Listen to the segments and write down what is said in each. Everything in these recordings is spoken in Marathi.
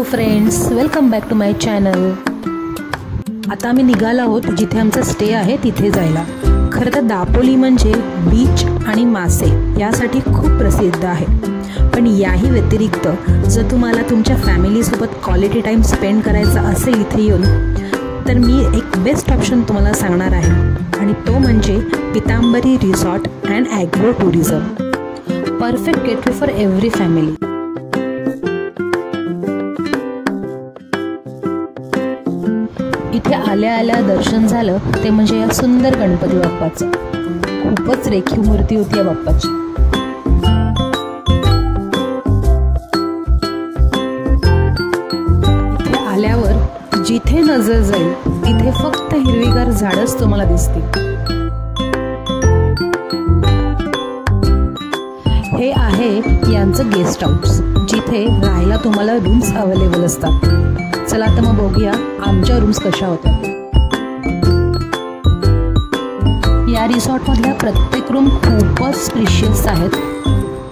Hello friends, welcome back to my channel. आता आम्ही निघालो आहोत जिथे आमचा स्टे आहे तिथे जायला। खरं तर दापोली म्हणजे बीच आणि मासे यासाठी खूप प्रसिद्ध आहे, पण याही व्यतिरिक्त जर तुम्हाला तुमच्या फॅमिलीसोबत क्वालिटी टाईम स्पेंड करायचा असेल इथे येऊन, तर मी एक बेस्ट ऑप्शन तुम्हाला सांगणार आहे, आणि तो म्हणजे Pitambari resort and agro tourism. Perfect gateway for every family. इथे आल्या आल्या दर्शन झालं ते म्हणजे या सुंदर गणपती बाप्पाचं। खूपच रेखीव मूर्ती होती या बाप्पाची। इथे आल्यावर जिथे नजर जाईल तिथे फक्त हिरवीगार झाडच तुम्हाला दिसतील। हे आहे यांचं गेस्ट हाऊस, जिथे राहायला तुम्हाला रूम्स अवेलेबल असतात। चला आता मग बघूया आमच्या रूम्स कशा होत्या। या रिसॉर्टमधल्या प्रत्येक रूम खूपच स्पेशियस आहेत।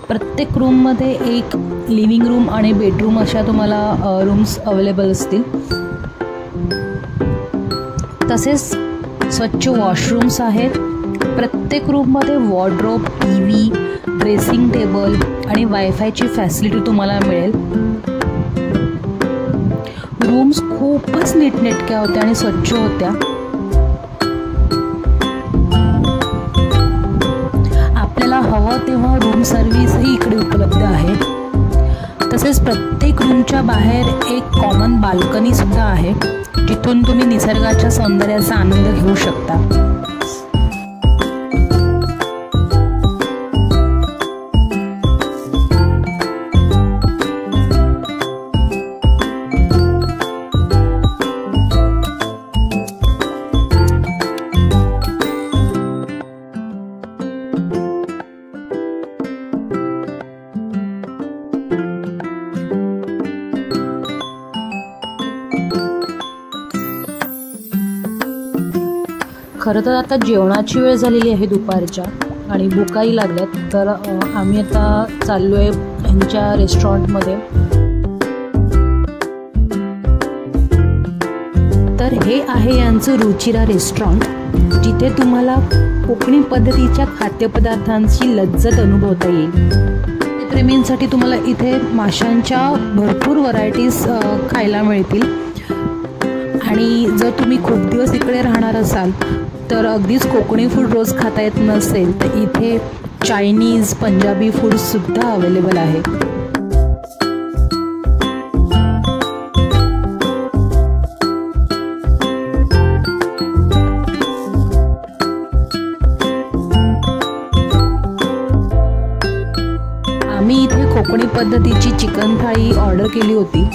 प्रत्येक रूममध्ये एक लिव्हिंग रूम आणि बेडरूम अशा तुम्हाला रूम्स अवेलेबल असतील। तसेच स्वच्छ वॉशरूम्स आहेत। प्रत्येक रूममध्ये वॉर्डरोब, टीव्ही, ड्रेसिंग टेबल आणि वायफायची फॅसिलिटी तुम्हाला मिळेल। रूम्स खूपच नीटनेटक्या होत्या आणि स्वच्छ होत्या। आपल्याला हवं तेव्हा रूम सर्व्हिसही इकडे उपलब्ध आहे। तसेच प्रत्येक रूमच्या बाहेर एक कॉमन बाल्कनी सुद्धा आहे, जिथून तुम्ही निसर्गाच्या सौंदर्याचा आनंद घेऊ शकता। खरं तर आता जेवणाची वेळ झालेली आहे दुपारच्या, आणि भुकाही लागल्यात, तर आम्ही आता चाललो आहे यांच्या रेस्टॉरंटमध्ये। तर हे आहे यांचं रुचिरा रेस्टॉरंट, जिथे तुम्हाला कोकणी पद्धतीच्या खाद्यपदार्थांची लज्जत अनुभवता येईल। प्रेमींसाठी तुम्हाला इथे माशांच्या भरपूर व्हरायटीज खायला मिळतील, आणि जर तुम्ही खूप दिवस इकडे राहणार असाल तर अगदीच कोकणी फूड रोज खाता येत नसेल तर इथे चायनीज, पंजाबी फूडसुद्धा अवेलेबल आहे। आम्ही इथे कोकणी पद्धतीची चिकन थाळी ऑर्डर केली होती।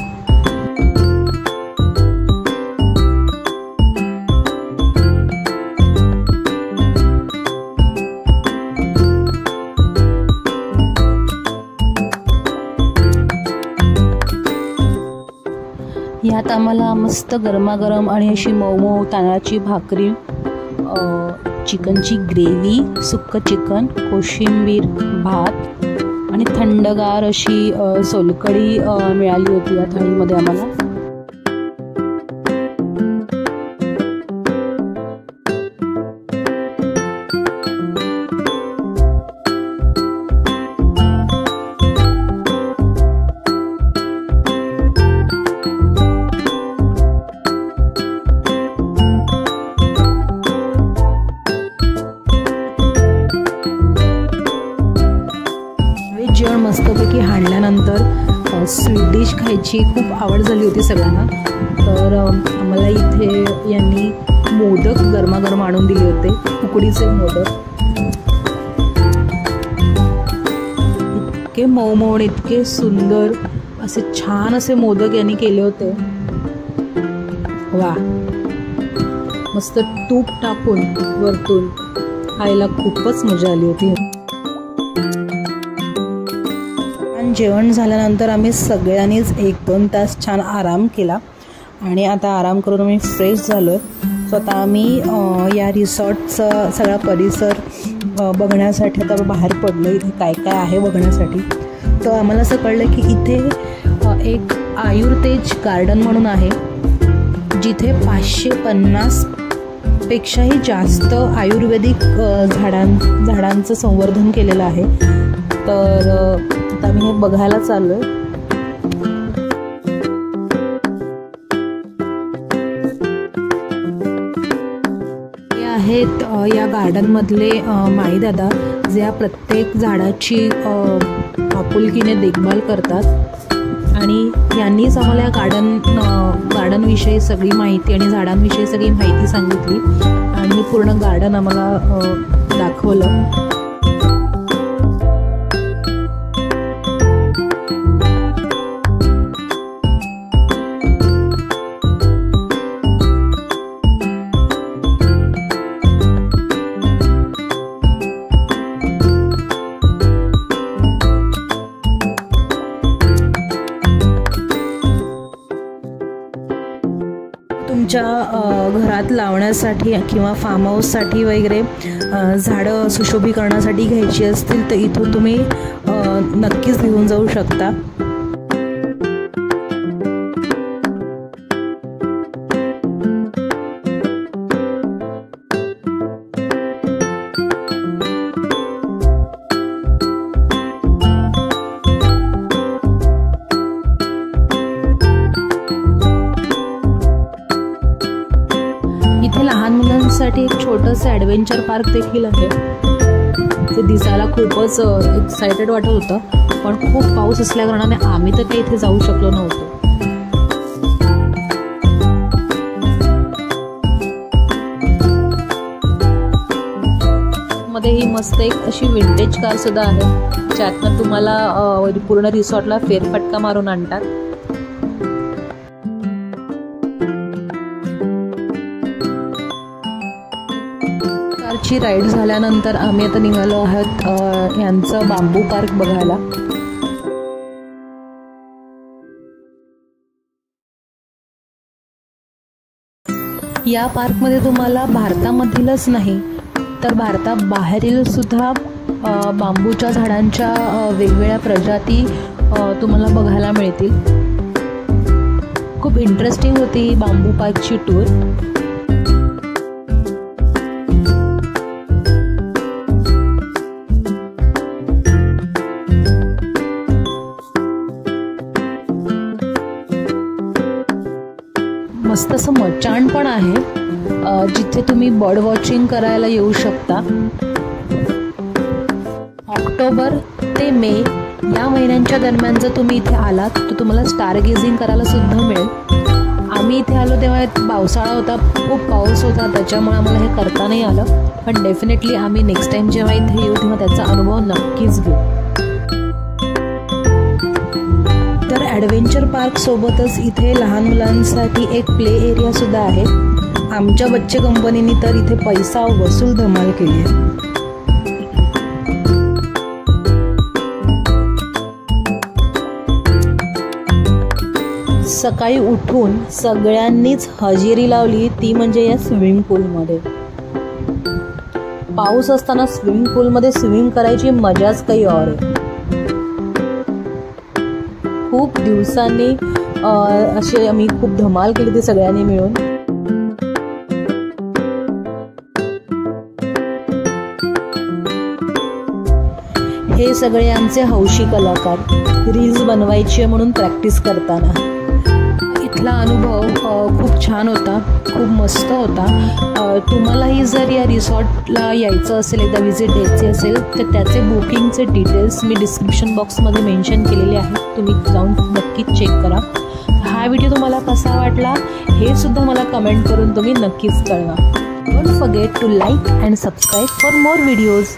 यात आम्हाला मस्त गरमागरम आणि अशी मऊ तांदळाची भाकरी, चिकनची ग्रेव्ही, सुक्क चिकन, कोशिंबीर, भात आणि थंडगार अशी सोलकढी मिळाली होती या थाळीमध्ये आम्हाला। जेवण मस्तपैकी हाणल्यानंतर स्वीट डिश खायची खूप आवड झाली होती सगळ्यांना, तर आम्हाला इथे यांनी मोदक गरमागरम आणून दिले होते, उकडीचे मोदक। इतके मऊ इतके सुंदर असे छान असे मोदक यांनी केले होते। वा, मस्त तूप टाकून वरतून खायला खूपच मजा आली होती। जेवण झाल्यानंतर आम्ही सगळ्यांनीच 1-2 तास छान आराम केला, आणि आता आराम करून आम्ही फ्रेश झालो आहे। सो आता आम्ही या रिसॉर्टचा सगळा परिसर बघण्यासाठी आता बाहेर पडलो, इथे काय काय आहे बघण्यासाठी। तर आम्हाला असं कळलं की इथे एक आयुर्तेज गार्डन म्हणून आहे, जिथे 550 पेक्षाही जास्त आयुर्वेदिक झाडांचं संवर्धन केलेलं आहे। तर आता मी हे बघायला चाललोय। हे आहेत या गार्डन मधले माई दादा, जे या प्रत्येक झाडाची आपुलकीने देखभाल करतात आणि यांनीच आम्हाला या गार्डनविषयी सगळी माहिती आणि झाडांविषयी सगळी माहिती सांगितली आणि पूर्ण गार्डन आम्हाला दाखवलं। तुमच्या घरात लावण्यासाठी किंवा फार्म हाऊससाठी वगैरे झाडं सुशोभीकरणासाठी घ्यायची असतील तर इथून तुम्ही नक्कीच घेऊन जाऊ शकता। इथे लहान मुलांसाठी एक छोटंसं ॲडव्हेंचर पार्क देखील आहे। ते दिसायला खूपच एक्सायटेड वाटत होतं, पण खूप पाऊस असल्या कारणाने आम्ही तर काही इथे जाऊ शकलो नव्हतो। मध्ये ही मस्त एक अशी विंटेज कार सुद्धा आहे, ज्यातनं तुम्हाला पूर्ण रिसॉर्टला फेरफटका मारून आणतात। ची राईड झाल्यानंतर आम्ही आता निघालो आहोत यांचं बांबू पार्क बघायला। या पार्कमध्ये तुम्हाला भारतामधीलच नाही तर भारताबाहेरील सुद्धा बांबूच्या झाडांच्या वेगवेगळ्या प्रजाती तुम्हाला बघायला मिळतील। खूप इंटरेस्टिंग होती बांबू पार्कची टूर। मस्त असं मचाण पण आहे, जिथे तुम्ही बर्ड वॉचिंग करायला येऊ शकता। ऑक्टोबर ते मे या महिन्यांच्या दरम्यान जर तुम्ही इथे आलात तर तुम्हाला स्टार गेझिंग करायला सुद्धा मिळेल। आम्ही इथे आलो तेव्हा पावसाळा होता, खूप पाऊस होता, त्याच्यामुळे आम्हाला हे करता नाही आलं, पण डेफिनेटली आम्ही नेक्स्ट टाइम जेव्हा इथे येऊ तेव्हा त्याचा अनुभव नक्कीच घेऊ। तर ॲडव्हेंचर पार्क सोबतच इथे लहान मुलांसाठी एक प्ले एरिया सुद्धा आहे। आमच्या बच्चे कंपनीने तर इथे पैसा वसूल धमाल केली आहे। सकाळी उठून सगळ्यांनीच हजेरी लावली, ती म्हणजे या स्विमिंग पूलमध्ये। पाऊस असताना स्विमिंग पूलमध्ये स्विमिंग करायची मजाच काही और आहे। खूप दिवसांनी असे आम्ही खूप धमाल केली ती सगळ्यांनी मिळून। हे सगळे आमचे हौशी कलाकार रील्स बनवायची म्हणून प्रॅक्टिस करताना। इथला अनुभव खूप छान होता, खूप मस्त होता। तुम्हालाही जर या रिसॉर्टला यायचं असेल, एकदा विजिट द्यायची असेल तर त्याचे बुकिंगचे डिटेल्स मी डिस्क्रिप्शन बॉक्समध्ये मेन्शन केलेले आहेत, तुम्ही जाऊन नक्कीच चेक करा। हा व्हिडिओ तुम्हाला कसा वाटला हे सुद्धा मला कमेंट करून तुम्ही नक्कीच कळवा। Don't forget to like and subscribe for more videos.